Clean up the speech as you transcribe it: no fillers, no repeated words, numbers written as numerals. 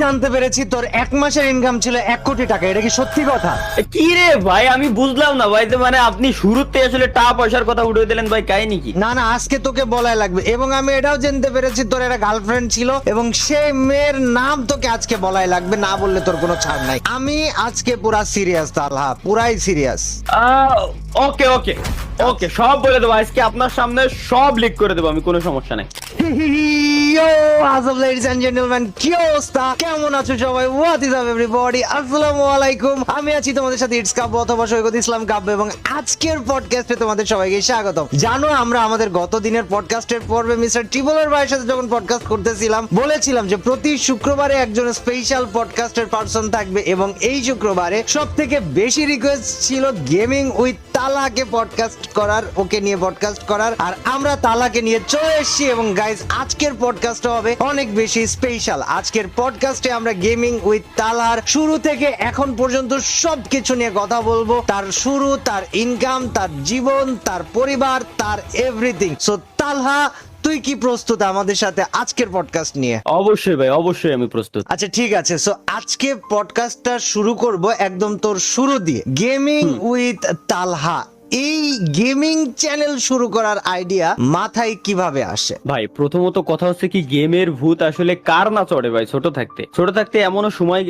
জানতে পেরেছি তোর 1 মাসের ইনকাম ছিল 1 কোটি টাকা, এটা কি সত্যি কথা? কি রে ভাই, আমি বুঝলাম না ভাই। তো মানে আপনি শুরুতে আসলে টাকা পয়সার কথা উঠে দিলেন ভাই, কাহিনী কি? না না, আজকে তোকে বলাই লাগবে। এবং আমি এটাও জানতে পেরেছি তোর একটা গার্লফ্রেন্ড ছিল এবং সেই মেয়ের নাম তোকে আজকে বলাই লাগবে, না বললে তোর কোনো ছাড় নাই। আমি আজকে পুরা সিরিয়াস তালহা, পুরাই সিরিয়াস। ওকে ওকে ওকে, সব বলে দেবো আজকে আপনার সামনে, সব লিক করে দেবো আমি, কোনো সমস্যা নাই। কি অবস্থা, কেমন আছো সবাই? হোয়াট ইজ আপ এভরিবডি, আসসালামু আলাইকুম। আমি আছি তোমাদের সাথে ইটস কাব্য অথবা সৈকত ইসলাম কাব্য, এবং আজকের পডকাস্টে তোমাদের সবাইকে স্বাগতম। জানো আমরা আমাদের গত দিনের পডকাস্টের পর্বে মিস্টার টিবলের ভাইয়ের সাথে যখন পডকাস্ট করতেছিলাম, বলেছিলাম যে প্রতি শুক্রবারে একজন স্পেশাল পডকাস্টের পার্সন থাকবে, এবং এই শুক্রবারে সব থেকে বেশি রিকোয়েস্ট ছিল গেমিং উইথ তালাকে পডকাস্ট করার, ওকে নিয়ে পডকাস্ট করার। আর আমরা তালাকে নিয়ে চলে এসেছি, এবং গাইজ আজকের পডকাস্টটা হবে অনেক বেশি স্পেশাল। আজকের পডকাস্টে আমরা গেমিং উইথ তালার শুরু থেকে এখন পর্যন্ত সবকিছু নিয়ে কথা বলবো, তার শুরু, তার ইনকাম, তার জীবন, তার পরিবার, তার এভরিথিং। সো তালহা, তুই কি প্রস্তুত আমাদের সাথে আজকের পডকাস্ট নিয়ে? অবশ্যই ভাই, অবশ্যই আমি প্রস্তুত। আচ্ছা ঠিক আছে, সো আজকে পডকাস্টটা শুরু করব একদম তোর শুরু দিয়ে, গেমিং উইথ তালহা। এই গেমিং চ্যানেল শুরু করার আইডিয়া মাথায় কিভাবে আসে? ভাই প্রথমত কথা হচ্ছে কি, গেমের ভূত আসলে কার না চড়ে ভাই। ছোট থাকতে এমনও সময়